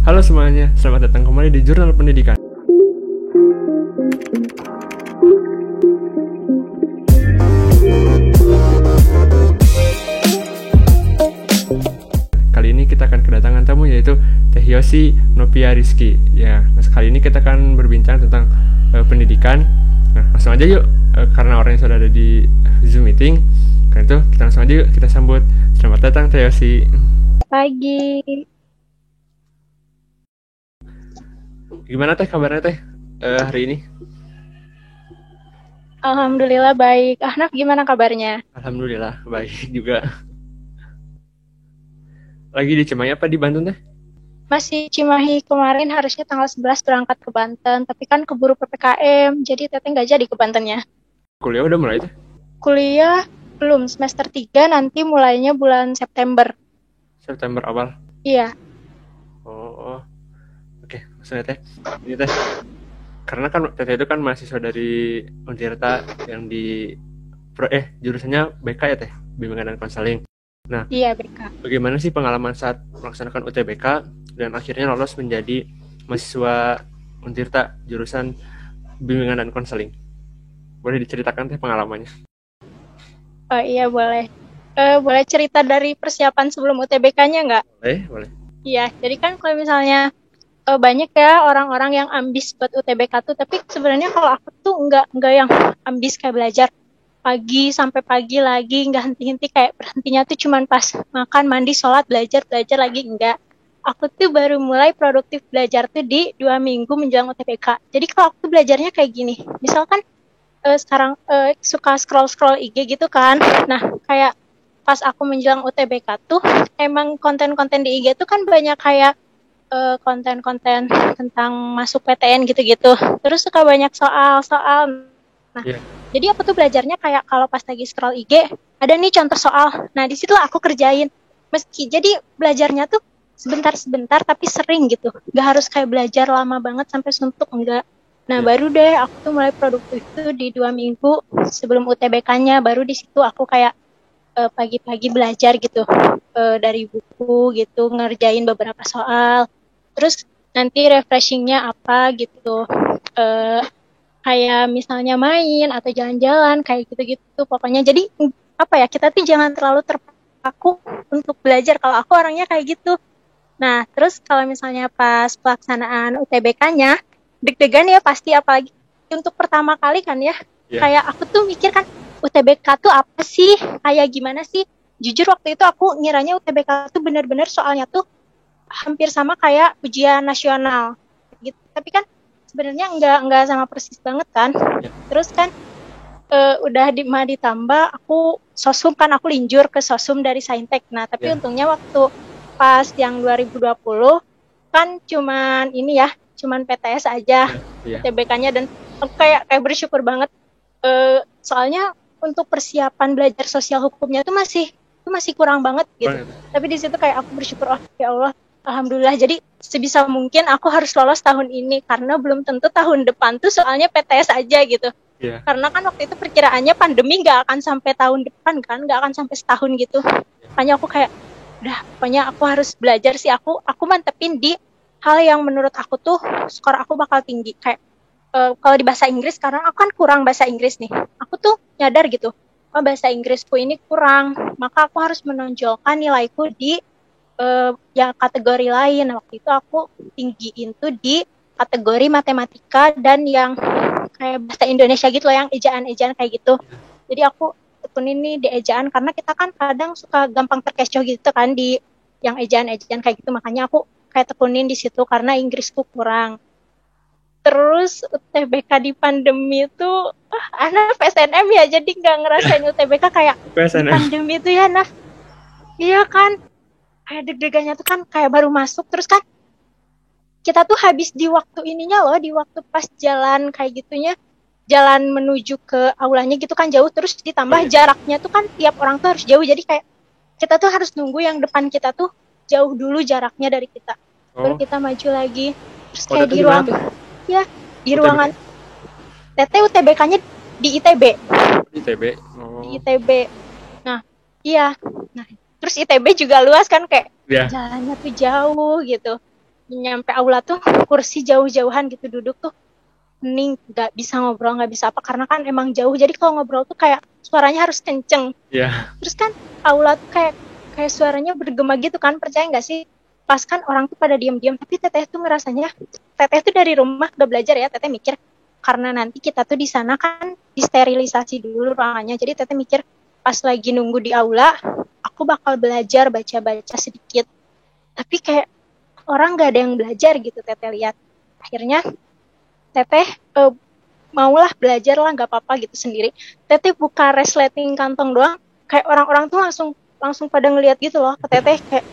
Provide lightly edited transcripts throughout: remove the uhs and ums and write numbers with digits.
Halo semuanya, selamat datang kembali di Jurnal Pendidikan. Kali ini kita akan kedatangan tamu yaitu Teh Yosi Novia Rizky. Ya, kali ini kita akan berbincang tentang pendidikan. Nah, langsung aja yuk, karena orangnya sudah ada di Zoom meeting. Karena itu kita langsung aja yuk, kita sambut. Selamat datang Teh Yosi. Pagi. Gimana Teh kabarnya Teh hari ini? Alhamdulillah baik. Ahnaf gimana kabarnya? Alhamdulillah baik juga. Lagi di Cimahi apa di Banten Teh? Masih Cimahi, kemarin harusnya tanggal 11 berangkat ke Banten, tapi kan keburu PPKM, jadi teteh nggak jadi ke Bantennya. Kuliah udah mulai Teh? Kuliah belum, semester 3 nanti mulainya bulan September. September awal? Iya. Oh. Oke, maksudnya Teh. Ini Teh, karena kan Teteh itu kan mahasiswa dari Untirta yang di jurusannya BK ya Teh, Bimbingan dan Konseling. Nah, Iya BK. bagaimana sih pengalaman saat melaksanakan UTBK dan akhirnya lolos menjadi mahasiswa Untirta jurusan Bimbingan dan Konseling? Boleh diceritakan Teh pengalamannya? Oh iya boleh. Boleh cerita dari persiapan sebelum UTBK-nya nggak? Boleh. Iya, jadi kan kalau misalnya banyak ya orang-orang yang ambis buat UTBK tuh, tapi sebenarnya kalau aku tuh nggak yang ambis kayak belajar pagi sampai pagi lagi, nggak henti-henti, kayak berhentinya tuh cuman pas makan, mandi, sholat, belajar lagi, enggak. Aku tuh baru mulai produktif belajar tuh di 2 minggu menjelang UTBK. Jadi kalau aku tuh belajarnya kayak gini, misalkan sekarang suka scroll IG gitu kan, nah kayak pas aku menjelang UTBK tuh emang konten-konten di IG tuh kan banyak kayak konten-konten tentang masuk PTN gitu-gitu. Terus suka banyak soal-soal. Nah, Iya. jadi aku tuh belajarnya kayak kalau pas lagi scroll IG, ada nih contoh soal. Nah, di situ aku kerjain. Jadi belajarnya tuh sebentar-sebentar tapi sering gitu. Gak harus kayak belajar lama banget sampai suntuk, enggak. Nah, Iya. baru deh aku tuh mulai produktif itu di 2 minggu sebelum UTBK-nya. Baru di situ aku kayak pagi-pagi belajar gitu dari buku gitu, ngerjain beberapa soal. Terus nanti refreshingnya apa gitu, kayak misalnya main atau jalan-jalan kayak gitu-gitu pokoknya. Jadi apa ya, kita tuh jangan terlalu terpaku untuk belajar, kalau aku orangnya kayak gitu. Nah terus kalau misalnya pas pelaksanaan UTBK-nya deg-degan ya pasti, apalagi untuk pertama kali kan ya. Kayak aku tuh mikir kan, UTBK tuh apa sih, kayak gimana sih. Jujur waktu itu aku ngiranya UTBK tuh benar-benar soalnya tuh hampir sama kayak ujian nasional gitu, tapi kan sebenarnya enggak sama persis banget kan. Terus kan udah ditambah aku sosum kan, aku linjur ke sosum dari Saintek. Nah tapi untungnya waktu pas yang 2020 kan cuman PTS aja UTBK-nya, dan aku kayak bersyukur banget, soalnya untuk persiapan belajar sosial hukumnya tuh masih kurang banget gitu. Tapi di situ kayak aku bersyukur, oh ya Allah, alhamdulillah. Jadi sebisa mungkin aku harus lolos tahun ini, karena belum tentu tahun depan tuh soalnya PTS aja gitu. Karena kan waktu itu perkiraannya pandemi nggak akan sampai tahun depan kan, nggak akan sampai setahun gitu. Makanya aku kayak, udah pokoknya aku harus belajar sih. Aku mantepin di hal yang menurut aku tuh skor aku bakal tinggi. Kayak kalau di bahasa Inggris, karena aku kan kurang bahasa Inggris nih, aku tuh nyadar gitu, oh bahasa Inggrisku ini kurang, maka aku harus menonjolkan nilaiku di yang kategori lain. Waktu itu aku tinggiin tuh di kategori matematika dan yang kayak bahasa Indonesia gitu loh, yang ejaan-ejaan kayak gitu. Jadi aku tekunin nih di ejaan, karena kita kan kadang suka gampang terkecoh gitu kan di yang ejaan-ejaan kayak gitu. Makanya aku kayak tekunin di situ karena Inggrisku kurang. Terus UTBK di pandemi itu, anak PSNM ya, jadi nggak ngerasain UTBK kayak di pandemi itu ya, nah. Iya kan, kayak deg-degannya tuh kan kayak baru masuk, terus kan kita tuh habis di waktu ininya loh, di waktu pas jalan kayak gitunya, jalan menuju ke aulanya gitu kan jauh, terus ditambah jaraknya tuh kan tiap orang tuh harus jauh, jadi kayak kita tuh harus nunggu yang depan kita tuh jauh dulu jaraknya dari kita, baru kita maju lagi. Terus kayak di ruang, ya di ruangan UTBK-nya di ITB. Di ITB. Nah, iya. Nah, terus ITB juga luas kan, kayak jalannya tuh jauh gitu. nyampe aula tuh kursi jauh-jauhan gitu duduk tuh hening, nggak bisa ngobrol, nggak bisa apa, karena kan emang jauh, jadi kalau ngobrol tuh kayak suaranya harus kenceng. Iya. Terus kan aula tuh kayak kayak suaranya bergema gitu kan, percaya nggak sih? Pas kan orang tuh pada diam-diam, tapi teteh tuh ngerasanya, teteh tuh dari rumah gak belajar ya, teteh mikir karena nanti kita tuh di sana kan disterilisasi dulu ruangannya, jadi teteh mikir pas lagi nunggu di aula aku bakal belajar baca-baca sedikit, tapi kayak orang nggak ada yang belajar gitu. Teteh lihat akhirnya teteh maulah belajar lah, nggak apa-apa gitu sendiri. Teteh buka resleting kantong doang, kayak orang-orang tuh langsung langsung pada ngeliat gitu loh ke teteh, kayak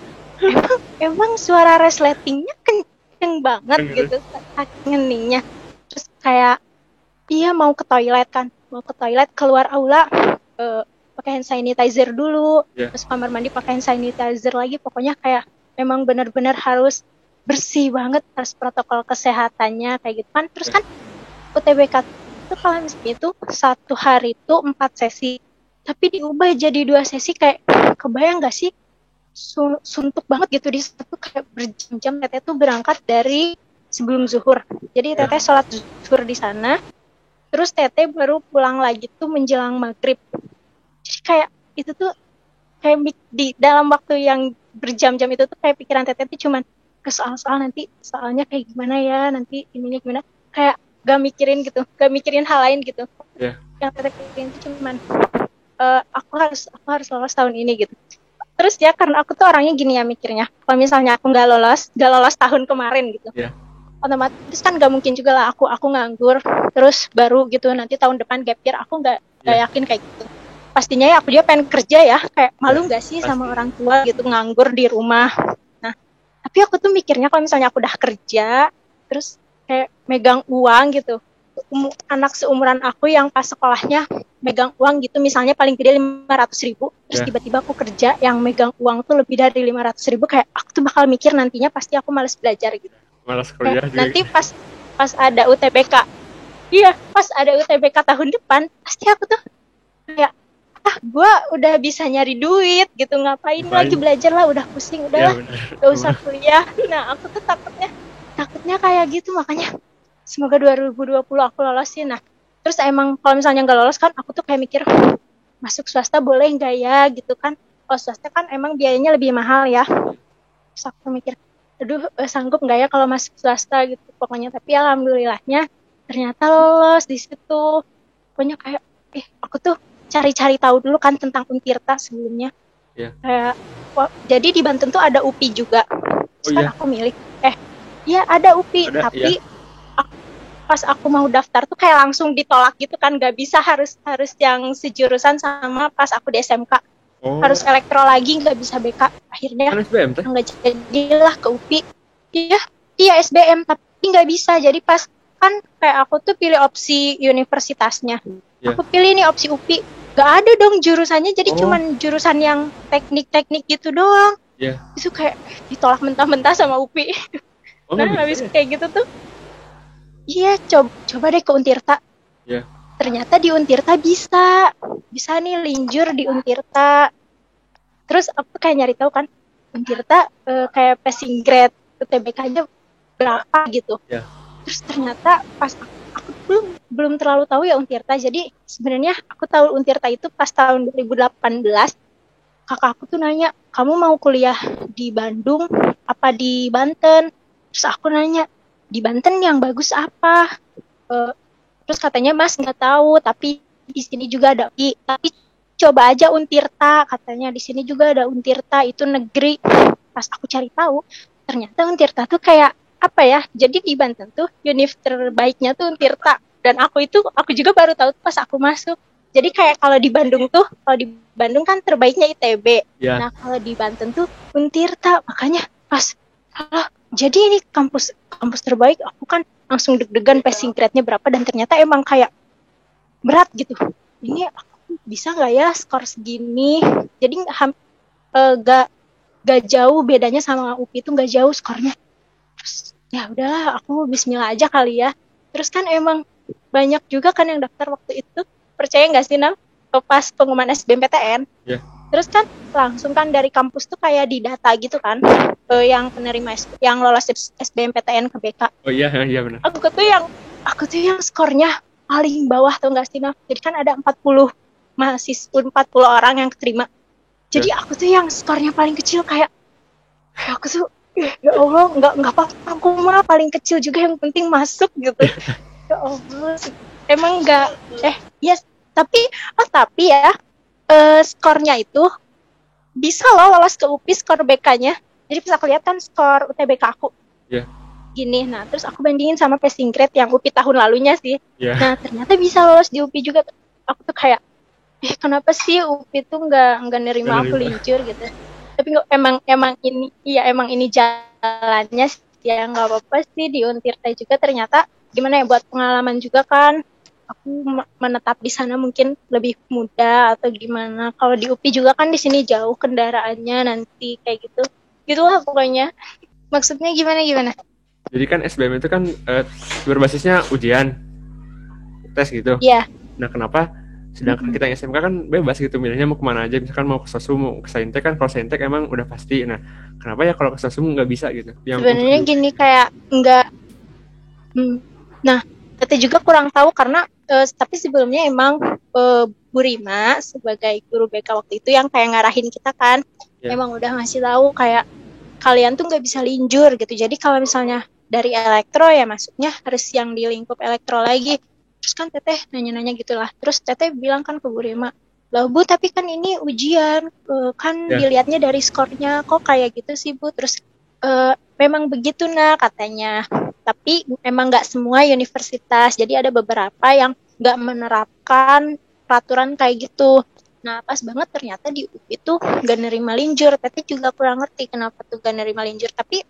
emang suara resletingnya kenceng banget gitu saking heningnya. Terus kayak dia mau ke toilet kan, mau ke toilet, keluar aula pakai hand sanitizer dulu, terus kamar mandi pakai hand sanitizer lagi, pokoknya kayak memang benar-benar harus bersih banget, harus protokol kesehatannya kayak gitu kan. Terus kan UTBK itu kalau misalnya itu satu hari itu 4 sesi, tapi diubah jadi 2 sesi, kayak kebayang gak sih suntuk banget gitu di satu, kayak berjam-jam. Teteh tuh berangkat dari sebelum zuhur, jadi teteh sholat zuhur di sana, terus teteh baru pulang lagi tuh menjelang maghrib. Jadi kayak itu tuh kayak di dalam waktu yang berjam-jam itu tuh kayak pikiran teteh tuh cuman ke soal-soal nanti, soalnya kayak gimana ya, nanti ininya gimana, kayak gak mikirin gitu, gak mikirin hal lain gitu. Yang teteh pikirin itu cuman aku harus lolos tahun ini gitu. Terus ya karena aku tuh orangnya gini ya mikirnya, kalau misalnya aku nggak lolos tahun kemarin gitu, otomatis kan nggak mungkin juga lah aku nganggur terus baru gitu nanti tahun depan gap year, aku nggak yakin kayak gitu. Pastinya ya aku juga pengen kerja ya, kayak malu nggak sih sama orang tua gitu nganggur di rumah. Nah tapi aku tuh mikirnya kalau misalnya aku udah kerja terus kayak megang uang gitu, anak seumuran aku yang pas sekolahnya megang uang gitu, misalnya paling gede 500.000, terus tiba-tiba aku kerja yang megang uang tuh lebih dari 500.000, kayak aku tuh bakal mikir nantinya pasti aku malas belajar gitu. Malas kuliah juga. Nanti pas ada UTBK, pas ada UTBK tahun depan, pasti aku tuh kayak gue udah bisa nyari duit gitu, ngapain lagi belajar lah, udah pusing, udahlah gak usah kuliah. Nah aku tuh takutnya kayak gitu, makanya semoga 2020 aku lolosin. Nah terus emang kalau misalnya nggak lolos kan aku tuh kayak mikir masuk swasta boleh nggak ya gitu kan. Kalau swasta kan emang biayanya lebih mahal ya. Terus aku mikir aduh sanggup nggak ya kalau masuk swasta gitu pokoknya. Tapi alhamdulillahnya ternyata lolos di situ. Pokoknya kayak aku tuh cari-cari tahu dulu kan tentang Untirta sebelumnya. Kayak jadi di Banten tuh ada UPI juga. Terus kan aku milih ada UPI tapi pas aku mau daftar tuh kayak langsung ditolak gitu kan, gak bisa, harus yang sejurusan sama pas aku di SMK. Harus elektro lagi, gak bisa BK. Akhirnya nggak jadilah ke UPI. Iya SBM tapi nggak bisa. Jadi pas kan kayak aku tuh pilih opsi universitasnya, aku pilih nih opsi UPI, gak ada dong jurusannya, jadi cuman jurusan yang teknik gitu doang. Itu kayak ditolak mentah-mentah sama UPI. Nah habis kayak gitu tuh coba deh ke Untirta. Ternyata di Untirta bisa nih linjur di Untirta. Terus aku kayak nyari tahu kan Untirta kayak passing grade UTBK-nya berapa gitu. Terus ternyata pas aku belum terlalu tahu ya Untirta. Jadi sebenarnya aku tahu Untirta itu pas tahun 2018. Kakak aku tuh nanya, kamu mau kuliah di Bandung apa di Banten? Terus aku nanya, di Banten yang bagus apa? Terus katanya Mas nggak tahu, tapi di sini juga ada UI. Tapi coba aja Untirta, katanya di sini juga ada Untirta, itu negeri. Pas aku cari tahu, ternyata Untirta tuh kayak apa ya? Jadi di Banten tuh univ terbaiknya tuh Untirta. Dan aku juga baru tahu pas aku masuk. Jadi kayak kalau di Bandung kan terbaiknya ITB. Nah kalau di Banten tuh Untirta, makanya pas jadi ini kampus terbaik, aku kan langsung deg-degan passing grade-nya berapa, dan ternyata emang kayak berat gitu. Ini aku bisa nggak ya skor segini? Jadi gak jauh bedanya sama UPI itu, nggak jauh skornya. Terus ya udahlah aku Bismillah aja kali ya. Terus kan emang banyak juga kan yang daftar waktu itu, percaya nggak sih Nam? Pas pengumuman SBMPTN, Terus kan langsung kan dari kampus tuh kayak di data gitu kan, yang penerima yang lolos SBMPTN ke BK. Oh iya, iya benar. Aku tuh yang skornya paling bawah tuh nggak sih, Naf? Jadi kan ada 40 mahasiswa, 40 orang yang keterima. Jadi aku tuh yang skornya paling kecil, kayak aku tuh ya Allah, nggak apa-apa, aku mah paling kecil juga, yang penting masuk gitu. Ya Allah, emang nggak yes, tapi ya, skornya itu bisa loh lolos ke UPI skor BK-nya. Jadi bisa kelihatan skor UTBK aku. Iya. Gini, nah terus aku bandingin sama passing grade yang UPI tahun lalunya sih. Iya. Nah ternyata bisa lolos di UPI juga. Aku tuh kayak, kenapa sih UPI tuh nggak nerima aku lincur gitu. Tapi emang ini jalannya sih, ya nggak apa-apa sih di Untirta juga. Ternyata gimana ya, buat pengalaman juga kan, aku menetap di sana mungkin lebih mudah atau gimana. Kalau di UPI juga kan di sini jauh kendaraannya nanti kayak gitu. Gitulah pokoknya. Maksudnya gimana? Jadi kan SBM itu kan berbasisnya ujian, tes gitu. Iya. Nah kenapa? Sedangkan kita yang SMK kan bebas gitu, milihnya mau kemana aja. Misalkan mau ke Sosum, mau ke Saintek kan, kalau Saintek emang udah pasti. Nah kenapa ya kalau ke Sosum nggak bisa gitu? Sebenarnya gini, kayak nggak. Nah, kita juga kurang tahu karena tapi sebelumnya emang Bu Rima sebagai guru BK waktu itu yang kayak ngarahin kita kan, emang udah ngasih tahu kayak kalian tuh nggak bisa linjur gitu. Jadi kalau misalnya dari elektro ya masuknya harus yang di lingkup elektro lagi. Terus kan Teteh nanya-nanya gitulah. Terus Teteh bilang kan ke Bu Rima, "Loh Bu, tapi kan ini ujian, kan dilihatnya dari skornya, kok kayak gitu sih Bu?" Terus memang begitu nah katanya. Tapi emang nggak semua universitas. Jadi ada beberapa yang nggak menerapkan peraturan kayak gitu. Nah pas banget ternyata di UPI tuh gak nerima linjur. Teteh juga kurang ngerti kenapa tuh gak nerima linjur. Tapi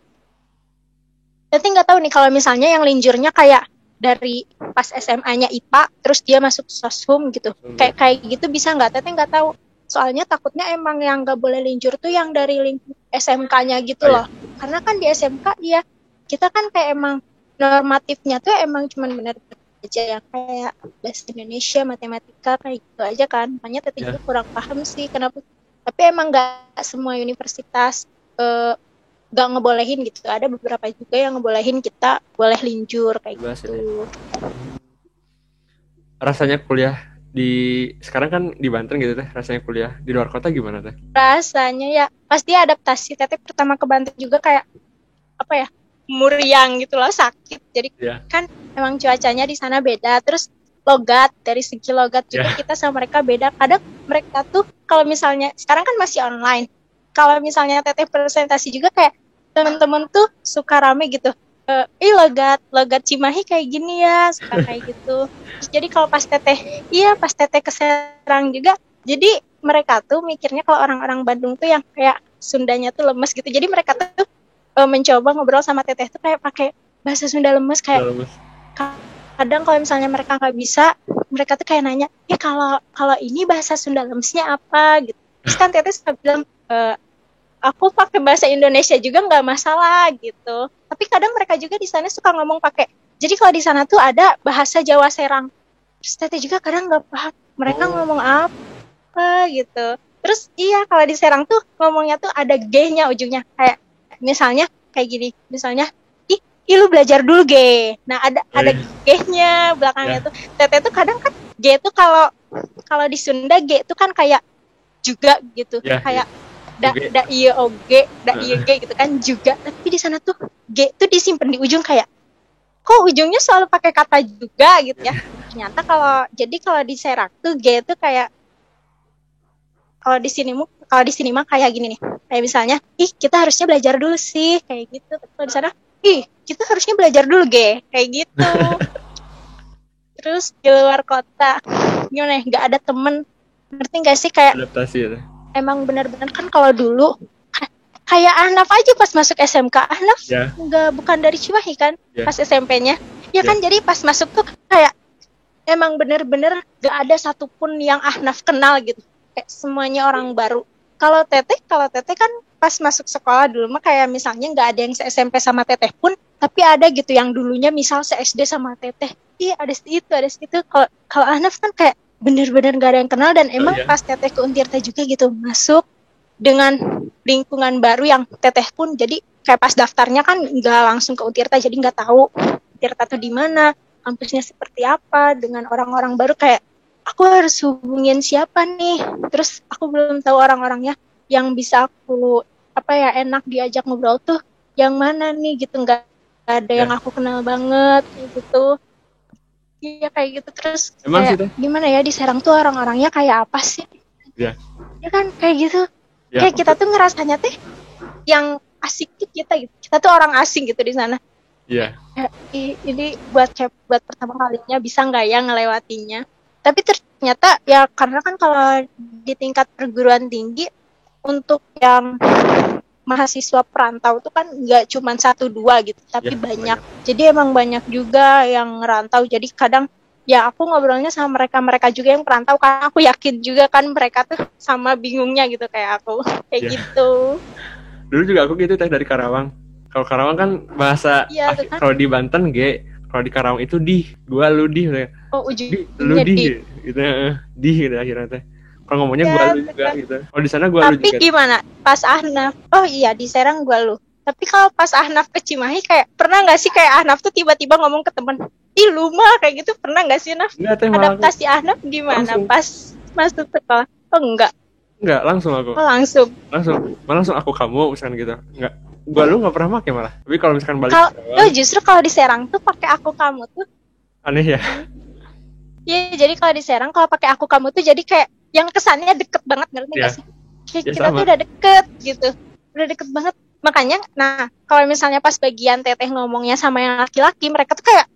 Teteh nggak tahu nih kalau misalnya yang linjurnya kayak dari pas SMA-nya IPA terus dia masuk Soshum gitu. Kayak gitu bisa nggak? Teteh nggak tahu. Soalnya takutnya emang yang nggak boleh linjur tuh yang dari lingkup SMK-nya gitu loh. Karena kan di SMK ya kita kan kayak emang normatifnya tuh emang cuman benar-benar aja yang kayak bahasa Indonesia, matematika kayak gitu aja kan. Makanya Teteh juga kurang paham sih kenapa. Tapi emang nggak semua universitas nggak ngebolehin gitu. Ada beberapa juga yang ngebolehin kita boleh linjur kayak gitu. Rasanya kuliah sekarang kan di Banten gitu Teh, rasanya kuliah di luar kota gimana Teh? Rasanya ya pasti adaptasi. Teteh pertama ke Banten juga kayak apa ya, muriang gitu loh, sakit. Jadi kan emang cuacanya di sana beda. Terus dari segi logat juga kita sama mereka beda. Kadang mereka tuh kalau misalnya sekarang kan masih online. Kalau misalnya Teteh presentasi juga kayak teman-teman tuh suka rame gitu. Logat Cimahi kayak gini ya, suka kayak gitu. Terus jadi kalau pas Teteh ke Serang juga, jadi mereka tuh mikirnya kalau orang-orang Bandung tuh yang kayak Sundanya tuh lemes gitu. Jadi mereka tuh mencoba ngobrol sama Teteh tuh kayak pakai bahasa Sunda lemes, kayak kadang kalau misalnya mereka nggak bisa, mereka tuh kayak nanya, kalau ini bahasa Sunda lemesnya apa gitu. Terus kan Teteh suka bilang, aku pakai bahasa Indonesia juga nggak masalah gitu. Tapi kadang mereka juga di sana suka ngomong pakai. Jadi kalau di sana tuh ada bahasa Jawa Serang. Terus Teteh juga kadang nggak paham mereka ngomong apa gitu. Terus kalau di Serang tuh ngomongnya tuh ada G-nya ujungnya. Kayak misalnya kayak gini. Misalnya, lu belajar dulu G. Nah ada G-nya belakangnya tuh. Teteh tuh kadang kan G tuh kalau di Sunda G tuh kan kayak juga gitu. Kayak iya gitu kan juga. Tapi di sana tuh G tuh disimpan di ujung, kayak kok ujungnya selalu pakai kata juga gitu ya. Ternyata kalau di Serang tuh G tuh kayak, kalau di sini mah kayak gini nih. Kayak misalnya, kita harusnya belajar dulu sih kayak gitu. Tapi kalau di sana, kita harusnya belajar dulu G kayak gitu. Terus di luar kota gimana ya, nggak ada temen, ngerti nggak sih, kayak adaptasi ya. Emang benar-benar kan kalau dulu kayak Ahnaf aja pas masuk SMK, Ahnaf bukan dari Cimahi kan, pas SMP-nya. Kan jadi pas masuk tuh kayak emang benar-benar gak ada satupun yang Ahnaf kenal gitu. Kayak semuanya orang baru. Kalau Teteh kan pas masuk sekolah dulu mah kayak misalnya nggak ada yang se-SMP sama Teteh pun, tapi ada gitu yang dulunya misal se-SD sama Teteh. Ada itu. Kalau Ahnaf kan kayak bener-bener gak ada yang kenal. Dan emang iya. pas teteh ke Untirta juga gitu masuk dengan lingkungan baru yang teteh pun jadi kayak pas daftarnya kan nggak langsung ke Untirta, jadi nggak tahu Untirta tuh di mana, kampusnya seperti apa, dengan orang-orang baru kayak aku harus hubungin siapa nih, terus aku belum tahu orang-orangnya yang bisa aku apa ya enak diajak ngobrol tuh yang mana nih gitu, nggak ada yang Ya, aku kenal banget gitu. Iya kayak gitu, terus emang kayak sih teh. gimana ya di Serang tuh orang-orangnya kayak apa sih, Ya, ya kan kayak gitu, ya, kayak kita tuh ngerasanya teh yang asik kita gitu, kita tuh orang asing gitu di sana. ya, Ya, ini buat pertama kalinya bisa nggak ya ngelewatinya, tapi ternyata ya karena kan kalau di tingkat perguruan tinggi untuk yang mahasiswa perantau tuh kan nggak cuma satu dua gitu, tapi ya, banyak. banyak. Jadi emang banyak juga yang ngerantau. Jadi kadang ya aku ngobrolnya sama mereka juga yang perantau, karena aku yakin juga kan mereka tuh sama bingungnya gitu kayak aku. Kayak Ya, gitu. dulu juga aku gitu teh dari Karawang. Kalau Karawang kan bahasa, Iya tuh kan. kalau di Banten G, kalau di Karawang itu di, gua lu di, Oh di lu ujungnya di, di. gitu, di gitu akhirnya teh. Kalau ngomongnya gua Ya lu tuh juga kan. gitu. Kalau di sana gua lu Tapi juga. gimana? Pas Ahnaf. Oh iya di Serang gua lu. Tapi kalau pas Ahnaf ke Cimahi kayak pernah nggak sih kayak Ahnaf tuh tiba-tiba ngomong ke temen, ih lu mah kayak gitu, pernah nggak sih Naf? Enggak teh, malah aku Adaptasi Ahnaf gimana langsung. pas masuk sekolah? Oh enggak. Enggak, langsung aku. Oh langsung. Langsung. Malah langsung aku kamu misalkan gitu. Enggak. Gua lu nggak pernah pakai malah. Tapi kalau misalkan balik ke Kalau Karawang, justru kalau di Serang tuh pakai aku kamu tuh. aneh ya. Iya jadi kalau di Serang kalau pakai aku kamu tuh jadi kayak yang kesannya deket banget, ngerti nggak Ya, sih? Kayak ya kita tuh sama. udah deket gitu, udah deket banget. Makanya, nah kalau misalnya pas bagian teteh ngomongnya sama yang laki-laki, mereka tuh kayak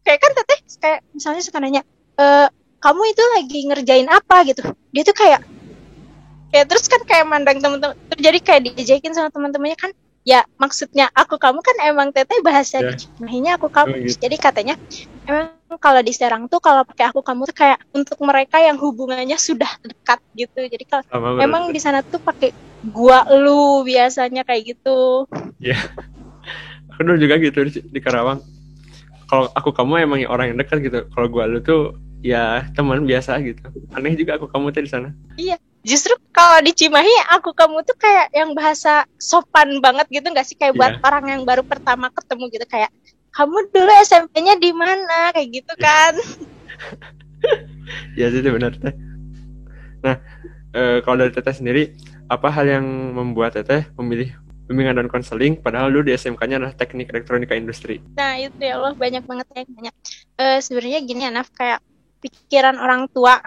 kayak kan teteh kayak misalnya suka nanya, kamu itu lagi ngerjain apa gitu. Dia tuh kayak kayak terus kan kayak mandang temen-temen, terus jadi kayak dijekin sama teman-temannya kan, ya maksudnya aku kamu kan emang teteh bahasa di Ya, Cimahinya aku kamu, emang gitu. jadi katanya emang kalau di Serang tuh kalau pakai aku kamu tuh kayak untuk mereka yang hubungannya sudah dekat gitu, jadi kalau Sama emang berarti. di sana tuh pakai gua lu biasanya kayak gitu. Ya, aku dulu juga gitu di Karawang. Kalau aku kamu emang orang yang dekat gitu. Kalau gua lu tuh ya teman biasa gitu. Aneh juga aku kamu tuh di sana. Iya, justru kalau di Cimahi aku kamu tuh kayak yang bahasa sopan banget gitu nggak sih, kayak buat Iya, orang yang baru pertama ketemu gitu, kayak kamu dulu SMP-nya di mana kayak gitu iya, kan. ya itu benar teh. Nah, kalau dari teteh sendiri, apa hal yang membuat teteh memilih bimbingan dan konseling padahal dulu di SMK-nya adalah teknik elektronika industri? Nah itu ya Allah banyak banget yang banyak. Sebenarnya gini ya Naf, kayak pikiran orang tua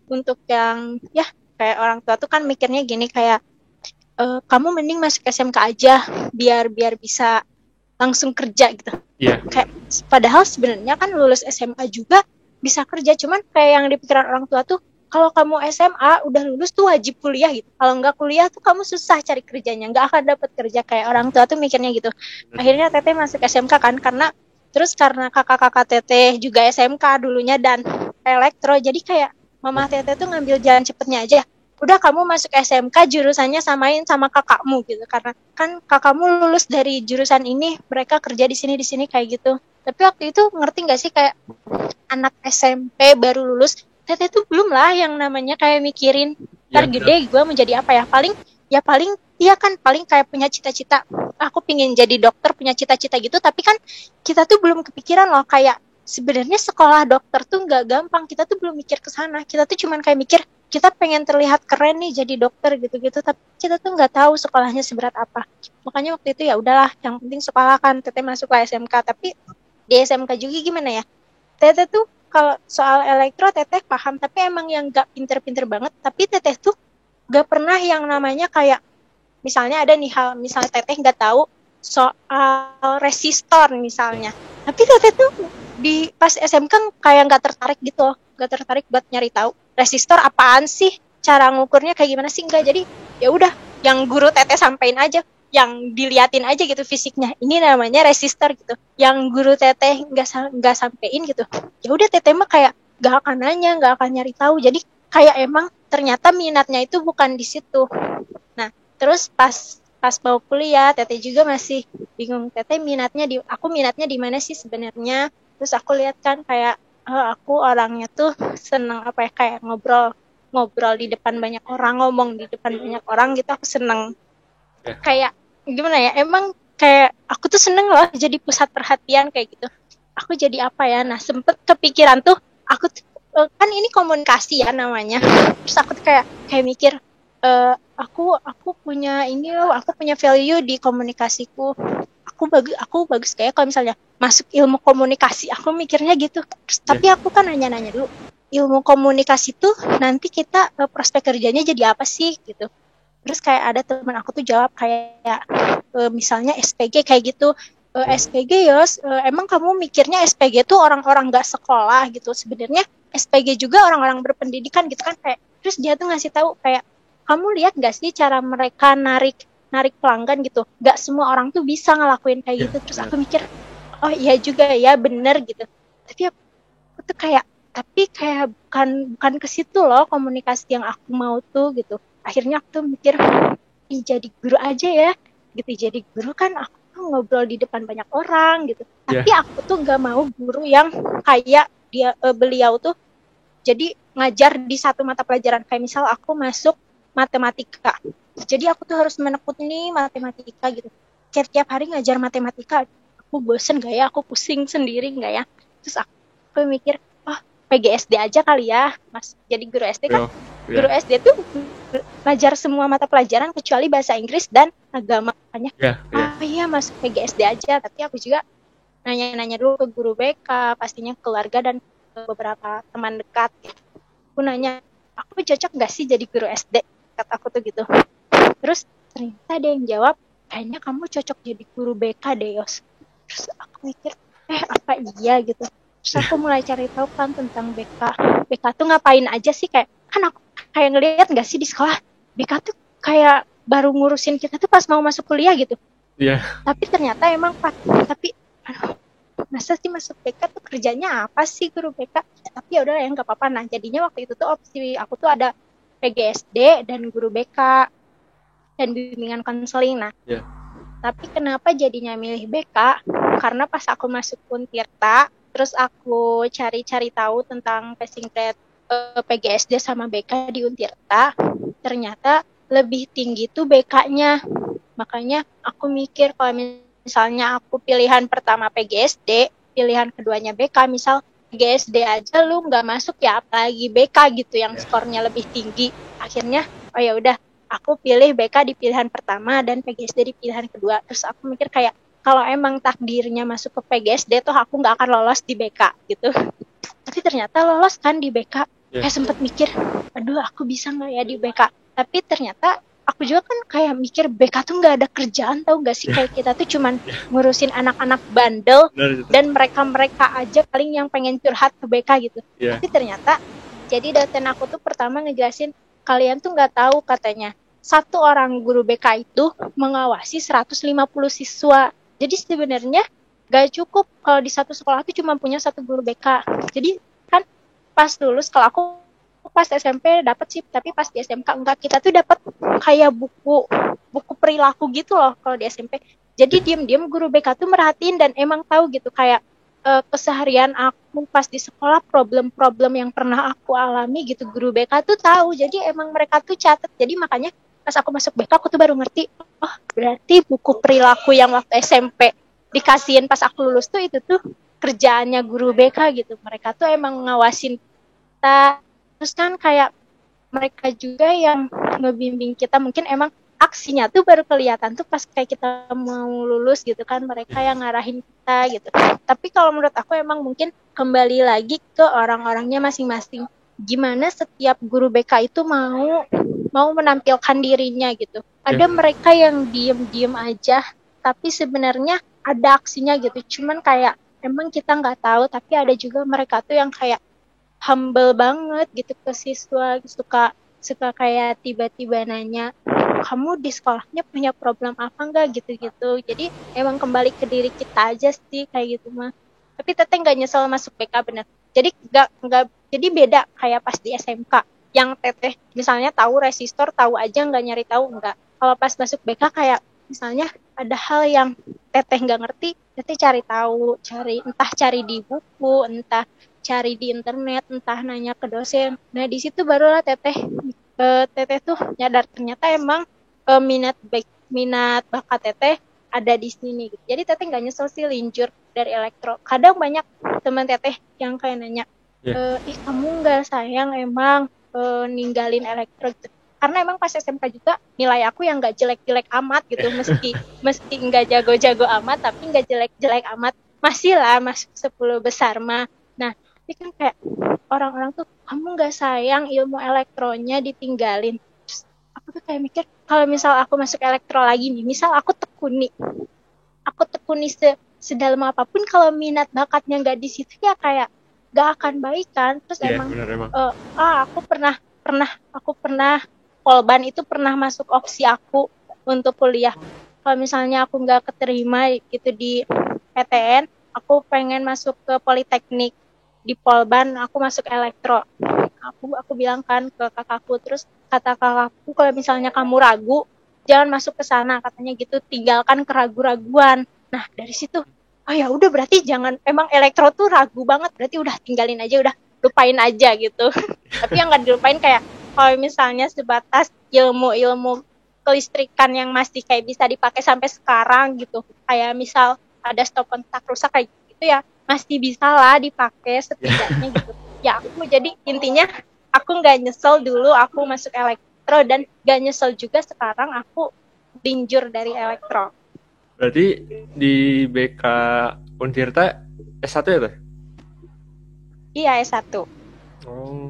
untuk yang ya kayak orang tua tuh kan mikirnya gini kayak, kamu mending masuk SMK aja biar biar bisa langsung kerja gitu. Iya, Kayak padahal sebenarnya kan lulus SMA juga bisa kerja, cuman kayak yang di pikiran orang tua tuh kalau kamu SMA udah lulus tuh wajib kuliah gitu, kalau nggak kuliah tuh kamu susah cari kerjanya, nggak akan dapat kerja, kayak orang tua tuh mikirnya gitu. Akhirnya teteh masuk SMK kan, karena kakak-kakak teteh juga SMK dulunya dan elektro, jadi kayak mama teteh tuh ngambil jalan cepetnya aja, udah kamu masuk SMK jurusannya samain sama kakakmu gitu, karena kan kakakmu lulus dari jurusan ini, mereka kerja di sini kayak gitu. Tapi waktu itu ngerti nggak sih kayak anak SMP baru lulus, teteh tuh belum lah yang namanya kayak mikirin iya ntar benar. gede gue mau jadi apa ya, paling iya kan paling kayak punya cita-cita, aku pingin jadi dokter, punya cita-cita gitu, tapi kan kita tuh belum kepikiran loh kayak sebenarnya sekolah dokter tuh nggak gampang, kita tuh belum mikir ke sana, kita tuh cuman kayak mikir kita pengen terlihat keren nih jadi dokter gitu-gitu, tapi kita tuh nggak tahu sekolahnya seberat apa. Makanya waktu itu ya udahlah, yang penting sekolah kan, teteh masuklah SMK. Tapi di SMK juga gimana ya, teteh tuh kalau soal elektro teteh paham, tapi emang yang nggak pinter-pinter banget. Tapi teteh tuh nggak pernah yang namanya kayak misalnya ada nih hal, misalnya teteh nggak tahu soal resistor misalnya, tapi teteh tuh di pas SMK kayak nggak tertarik gitu loh, nggak tertarik buat nyari tahu resistor apaan sih, cara ngukurnya kayak gimana sih, enggak. Jadi ya udah, yang guru teteh sampein aja, yang diliatin aja gitu fisiknya, ini namanya resistor gitu, yang guru teteh nggak sampein gitu, ya udah teteh mah kayak nggak akan nanya, nggak akan nyari tahu. Jadi kayak emang ternyata minatnya itu bukan di situ. Nah, terus pas pas mau kuliah, teteh juga masih bingung. Teteh minatnya di, aku minatnya di mana sih sebenarnya? Terus aku lihat kan kayak aku orangnya tuh seneng apa ya, kayak ngobrol di depan banyak orang, ngomong di depan banyak orang gitu, aku seneng. Ya. Kayak gimana ya, emang kayak aku tuh seneng loh jadi pusat perhatian kayak gitu. Aku jadi apa ya, nah sempet kepikiran tuh, aku kan ini komunikasi ya namanya. Terus aku tuh kayak mikir, aku punya ini loh, aku punya value di komunikasiku. Aku bagus kayak kalau misalnya masuk ilmu komunikasi, aku mikirnya gitu. Terus, tapi aku kan nanya-nanya dulu, ilmu komunikasi tuh nanti kita prospek kerjanya jadi apa sih gitu. Terus kayak ada teman aku tuh jawab kayak misalnya SPG kayak gitu. SPG ya, emang kamu mikirnya SPG tuh orang-orang nggak sekolah gitu. Sebenarnya SPG juga orang-orang berpendidikan gitu kan, kayak. Terus dia tuh ngasih tahu kayak, kamu lihat gak sih cara mereka narik narik pelanggan gitu. Gak semua orang tuh bisa ngelakuin kayak gitu. Terus aku mikir, oh iya juga ya, bener gitu. Tapi aku tuh kayak bukan ke situ loh komunikasi yang aku mau tuh gitu. Akhirnya aku tuh mikir, jadi guru aja ya gitu. Jadi guru kan aku tuh ngobrol di depan banyak orang gitu. Tapi aku tuh gak mau guru yang kayak beliau tuh jadi ngajar di satu mata pelajaran. Kayak misal aku masuk matematika, jadi aku tuh harus menekuni matematika gitu. Kayak tiap hari ngajar matematika, aku bosen gak ya, aku pusing sendiri gak ya. Terus aku mikir, oh PGSD aja kali ya mas. Jadi guru SD kan, guru SD tuh ngajar semua mata pelajaran kecuali bahasa Inggris dan agama. Makanya oh iya masuk PGSD aja. Tapi aku juga nanya-nanya dulu ke guru BK, pastinya keluarga dan beberapa teman dekat. Aku nanya, aku cocok gak sih jadi guru SD? Kata aku tuh gitu. Terus ternyata ada yang jawab, kayaknya kamu cocok jadi guru BK deh Yos. Terus aku mikir, apa iya gitu. Terus aku mulai cari tahu kan tentang BK. BK tuh ngapain aja sih, kayak kan aku kayak ngeliat gak sih di sekolah, BK tuh kayak baru ngurusin kita tuh pas mau masuk kuliah gitu. Tapi ternyata emang tapi aduh, masa sih masuk BK tuh kerjanya apa sih guru BK? Tapi ya udah ya nggak apa-apa. Nah jadinya waktu itu tuh opsi aku tuh ada PGSD dan guru BK dan bimbingan konseling. Nah tapi kenapa jadinya milih BK? Karena pas aku masuk Untirta, terus aku cari-cari tahu tentang passing grade PGSD sama BK di Untirta, ternyata lebih tinggi tuh BK-nya. Makanya aku mikir kalau misalnya aku pilihan pertama PGSD, pilihan keduanya BK, misal PGSD aja lu nggak masuk ya, apalagi BK gitu yang skornya lebih tinggi. Akhirnya, oh ya udah, aku pilih BK di pilihan pertama dan PGSD di pilihan kedua. Terus aku mikir kayak, kalau emang takdirnya masuk ke PGSD tuh aku nggak akan lolos di BK gitu. Tapi ternyata lolos kan di BK. Kayak sempet mikir, aduh aku bisa nggak ya di BK? Tapi ternyata aku juga kan kayak mikir BK tuh nggak ada kerjaan, tau gak sih, kayak kita tuh cuman ngurusin anak-anak bandel dan mereka aja paling yang pengen curhat ke BK gitu. Tapi ternyata jadi dosen aku tuh pertama ngejelasin, kalian tuh nggak tahu katanya, satu orang guru BK itu mengawasi 150 siswa. Jadi sebenarnya gak cukup kalau di satu sekolah tuh cuma punya satu guru BK. Jadi kan pas lulus, kalau aku pas SMP dapat sih, tapi pas di SMK enggak. Kita tuh dapat kayak buku perilaku gitu loh kalau di SMP. Jadi diam-diam guru BK tuh merhatiin dan emang tahu gitu kayak keseharian aku pas di sekolah, problem-problem yang pernah aku alami gitu, guru BK tuh tahu. Jadi emang mereka tuh catat. Jadi makanya pas aku masuk BK aku tuh baru ngerti, oh berarti buku perilaku yang waktu SMP dikasihin pas aku lulus tuh itu tuh kerjaannya guru BK gitu. Mereka tuh emang ngawasin kita. Terus kan kayak mereka juga yang ngebimbing kita, mungkin emang aksinya tuh baru kelihatan tuh pas kayak kita mau lulus gitu kan, mereka yang ngarahin kita gitu. Tapi kalau menurut aku emang mungkin kembali lagi ke orang-orangnya masing-masing. Gimana setiap guru BK itu mau menampilkan dirinya gitu. Ada mereka yang diem-diem aja, tapi sebenarnya ada aksinya gitu. Cuman kayak emang kita nggak tahu, tapi ada juga mereka tuh yang kayak humble banget gitu ke siswa, suka kayak tiba-tiba nanya, kamu di sekolahnya punya problem apa enggak gitu-gitu. Jadi emang kembali ke diri kita aja sih kayak gitu mah. Tapi teteh nggak nyesel masuk BK, bener. Jadi nggak jadi beda kayak pas di SMK yang teteh misalnya tahu resistor, tahu aja nggak nyari tahu, enggak. Kalau pas masuk BK kayak misalnya ada hal yang teteh nggak ngerti, teteh cari tahu, entah cari di buku, entah cari di internet, entah nanya ke dosen. Nah di situ barulah teteh tuh nyadar ternyata emang minat bakat teteh ada di sini gitu. Jadi teteh nggak nyesel sih linjur dari elektro. Kadang banyak teman teteh yang kayak nanya, Ya. ih kamu nggak sayang emang ninggalin elektro gitu. Karena emang pas SMK juga nilai aku yang nggak jelek-jelek amat gitu, meski nggak jago-jago amat, tapi nggak jelek-jelek amat, masih lah masuk 10 besar mah. Nah, tapi kan kayak orang-orang tuh, kamu nggak sayang ilmu elektronya ditinggalin. Terus aku tuh kayak mikir, kalau misal aku masuk elektro lagi nih, misal aku tekuni sedalam apapun, kalau minat bakatnya nggak di situ ya kayak nggak akan baik kan. Terus Iya, emang benar emang. aku pernah Polban itu pernah masuk opsi aku untuk kuliah. Kalau misalnya aku nggak keterima gitu di PTN, aku pengen masuk ke Politeknik. Di Polban aku masuk elektro. Aku bilang kan ke kakakku, terus kata kakakku, kalau misalnya kamu ragu jangan masuk ke sana, katanya gitu, tinggalkan keraguan-raguan. Nah dari situ, oh ya udah, berarti jangan, emang elektro tuh ragu banget, berarti udah tinggalin aja, udah lupain aja gitu. Tapi yang nggak dilupain kayak kalau misalnya sebatas ilmu-ilmu kelistrikan yang masih kayak bisa dipakai sampai sekarang gitu, kayak misal ada stop kontak rusak kayak gitu ya, masih bisa lah dipakai setidaknya gitu. Ya aku jadi intinya aku nggak nyesel dulu aku masuk elektro, dan nggak nyesel juga sekarang aku linjur dari elektro. Berarti di BK Untirta S1 ya teh? Iya S1. Oh.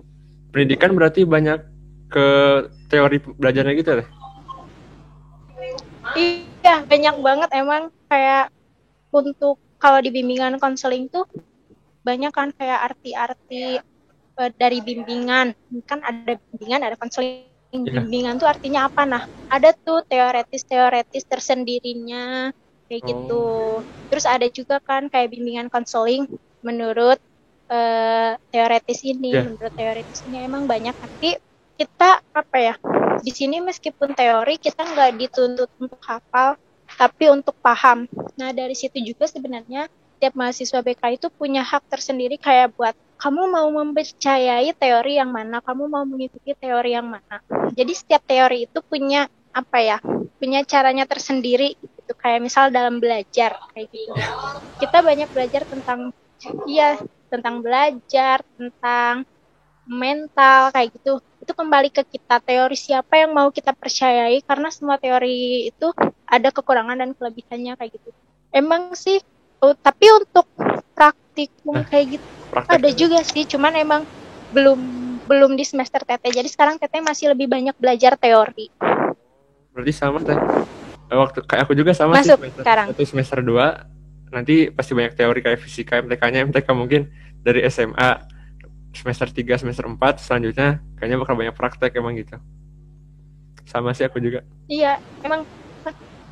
Pendidikan berarti banyak ke teori belajarnya gitu ya teh? Iya banyak banget emang, kayak untuk kalau di bimbingan konseling tuh banyak kan kayak arti-arti dari bimbingan. Kan ada bimbingan, ada konseling. Iya. Bimbingan tuh artinya apa? Nah, ada tuh teoretis tersendirinya kayak gitu. Oh. Terus ada juga kan kayak bimbingan konseling menurut Ya. menurut teoretis ini emang banyak, tapi kita apa ya? Di sini meskipun teori kita nggak dituntut untuk hafal, tapi untuk paham. Nah, dari situ juga sebenarnya tiap mahasiswa BK itu punya hak tersendiri, kayak buat kamu mau mempercayai teori yang mana, kamu mau mengikuti teori yang mana. Jadi setiap teori itu punya apa ya, punya caranya tersendiri gitu. Kayak misal dalam belajar kayak gitu, kita banyak belajar tentang, iya, tentang belajar, tentang mental kayak gitu. Itu kembali ke kita, teori siapa yang mau kita percayai, karena semua teori itu ada kekurangan dan kelebihannya kayak gitu. Emang sih, tapi untuk praktikum Nah, kayak gitu ada prakteknya juga sih, cuman emang belum belum di semester TT. Jadi sekarang TT masih lebih banyak belajar teori. berarti sama teh. Waktu kayak aku juga sama sih, Masuk semester sekarang. 1 semester 2 nanti pasti banyak teori kayak fisika, MTK-nya MTK mungkin dari SMA. Semester 3 semester 4 selanjutnya kayaknya bakal banyak praktek emang gitu. Sama sih aku juga. Iya, emang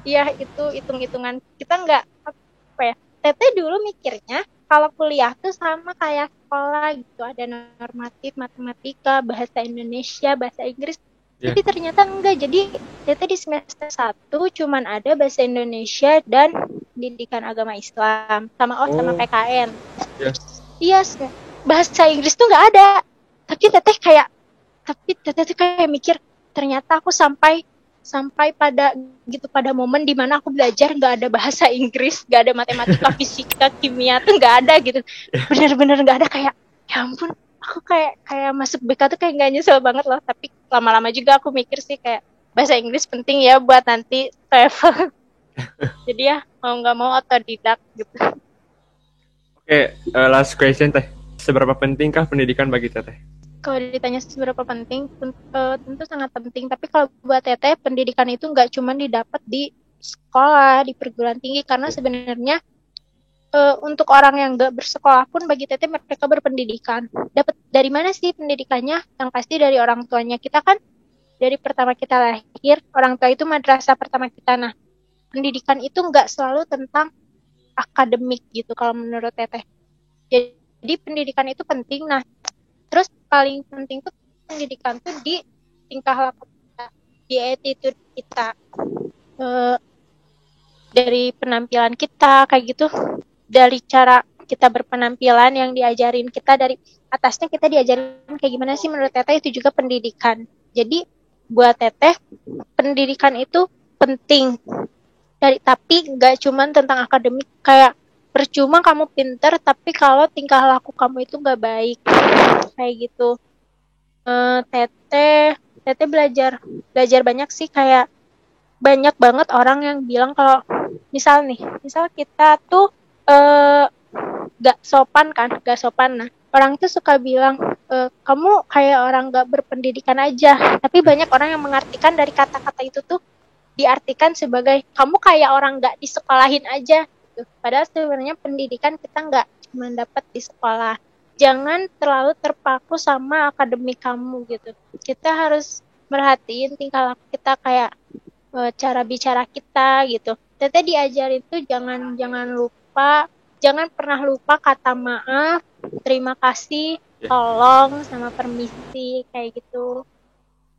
iya, itu hitung-hitungan. Kita nggak apa ya. TT dulu mikirnya kalau kuliah tuh sama kayak sekolah gitu, ada normatif, matematika, bahasa Indonesia, bahasa Inggris. Ya. Tapi ternyata enggak. Jadi TT di semester 1 cuman ada bahasa Indonesia dan pendidikan agama Islam, sama Oh, PKN. ya. Iya, bahasa Inggris tuh nggak ada. Tapi teteh tuh kayak mikir, ternyata aku sampai sampai pada gitu, pada momen dimana aku belajar nggak ada bahasa Inggris, nggak ada matematika, fisika, kimia, tuh nggak ada gitu, bener-bener nggak ada. Kayak ya ampun, aku kayak kayak masuk BK tuh kayak nggak nyesel banget loh. Tapi lama-lama juga aku mikir sih kayak bahasa Inggris penting ya buat nanti travel. Jadi ya mau nggak mau otodidak gitu. Oke, last question teh. Seberapa pentingkah pendidikan bagi teteh? Kalau ditanya seberapa penting, tentu sangat penting. Tapi kalau buat teteh, pendidikan itu nggak cuma didapat di sekolah, di perguruan tinggi. Karena sebenarnya untuk orang yang nggak bersekolah pun, bagi teteh mereka berpendidikan. Dapat dari mana sih pendidikannya? Yang pasti dari orang tuanya. Kita kan dari pertama kita lahir, orang tua itu madrasah pertama kita. Nah, pendidikan itu nggak selalu tentang akademik gitu kalau menurut teteh. Jadi pendidikan itu penting. Nah, terus paling penting tuh pendidikan tuh di tingkah laku kita, di attitude kita, dari penampilan kita kayak gitu, dari cara kita berpenampilan, yang diajarin kita dari atasnya, kita diajarin kayak gimana sih, menurut Teteh itu juga pendidikan. Jadi buat Teteh pendidikan itu penting, tapi nggak cuman tentang akademik. Kayak percuma kamu pinter tapi kalau tingkah laku kamu itu nggak baik, kayak gitu. Teteh belajar banyak sih. Kayak banyak banget orang yang bilang kalau misal kita tuh gak sopan. Nah, orang itu suka bilang kamu kayak orang gak berpendidikan aja. Tapi banyak orang yang mengartikan dari kata-kata itu tuh, diartikan sebagai kamu kayak orang gak disekolahin aja gitu. Padahal sebenarnya pendidikan kita gak cuma dapat di sekolah. Jangan terlalu terpaku sama akademik kamu gitu. Kita harus merhatiin tingkah laku kita, kayak cara bicara kita gitu. Teteh diajarin tuh jangan pernah lupa kata maaf, terima kasih, tolong, sama permisi, kayak gitu.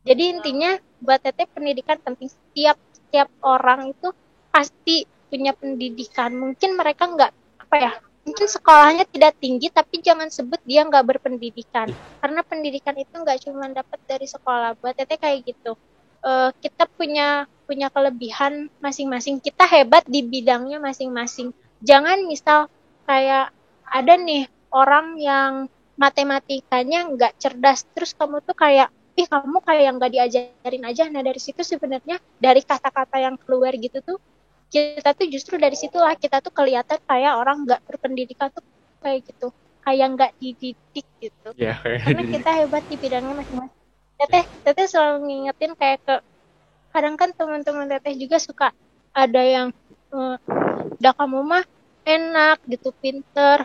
Jadi intinya buat Teteh pendidikan penting. Setiap orang itu pasti punya pendidikan. Mungkin mereka mungkin sekolahnya tidak tinggi, tapi jangan sebut dia nggak berpendidikan. Karena pendidikan itu nggak cuma dapat dari sekolah. Buat Teteh kayak gitu. Kita punya kelebihan masing-masing. Kita hebat di bidangnya masing-masing. Jangan misal kayak ada nih orang yang matematikanya nggak cerdas, terus kamu tuh kayak, kamu kayak nggak diajarin aja. Nah, dari situ sebenarnya dari kata-kata yang keluar gitu tuh, kita tuh justru dari situlah kita tuh kelihatan kayak orang nggak berpendidikan tuh, kayak gitu, kayak nggak dididik gitu. Karena kita hebat di bidangnya masing-masing. Teteh selalu ngingetin kayak kadang kan teman-teman Teteh juga suka ada yang udah kamu mah enak gitu, pinter,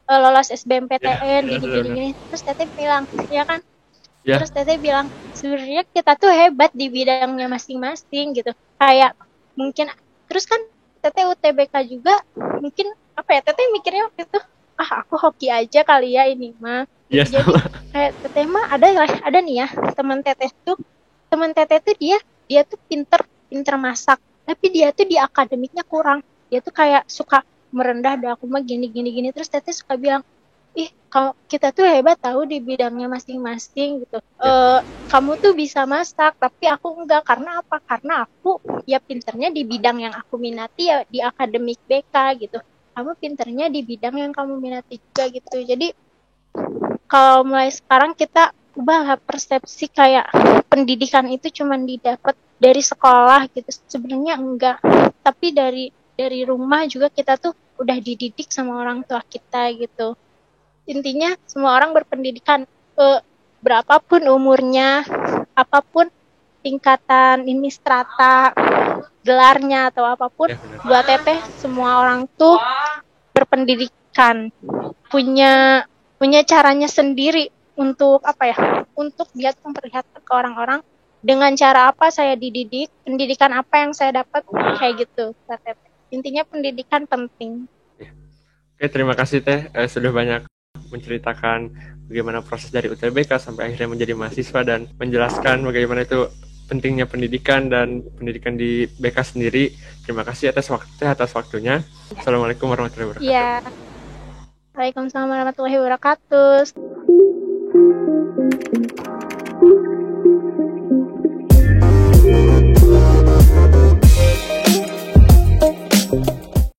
lolos SBMPTN, gini-gini. Terus Teteh bilang, ya kan? Terus Teteh bilang, sebenarnya kita tuh hebat di bidangnya masing-masing gitu. Kayak mungkin, terus kan Teteh UTBK juga, mungkin Teteh mikirnya waktu itu, aku hoki aja kali ya ini mah. Jadi kayak Teteh mah ada nih ya, teman Teteh tuh dia tuh pinter masak, tapi dia tuh di akademiknya kurang. Dia tuh kayak suka merendah, aku mah gini. Terus Teteh suka bilang, kita tuh hebat tahu di bidangnya masing-masing gitu. Kamu tuh bisa masak, tapi aku enggak. Karena apa? Karena aku ya pinternya di bidang yang aku minati, ya di akademik BK gitu. Kamu pinternya di bidang yang kamu minati juga gitu. Jadi kalau mulai sekarang kita ubah persepsi kayak pendidikan itu cuma didapat dari sekolah gitu. Sebenarnya enggak. Tapi dari rumah juga kita tuh udah dididik sama orang tua kita gitu. Intinya semua orang berpendidikan, berapapun umurnya, apapun tingkatan ini, strata, gelarnya atau apapun, buat Teteh semua orang tuh berpendidikan, punya caranya sendiri untuk untuk dia memperlihatkan ke orang-orang dengan cara apa saya dididik, pendidikan apa yang saya dapat, kayak gitu. Intinya pendidikan penting. Oke, terima kasih Teh, sudah banyak menceritakan bagaimana proses dari UTBK sampai akhirnya menjadi mahasiswa, dan menjelaskan bagaimana itu pentingnya pendidikan dan pendidikan di BK sendiri. Terima kasih atas waktunya. Assalamualaikum warahmatullahi wabarakatuh. Ya. Waalaikumsalam warahmatullahi wabarakatuh.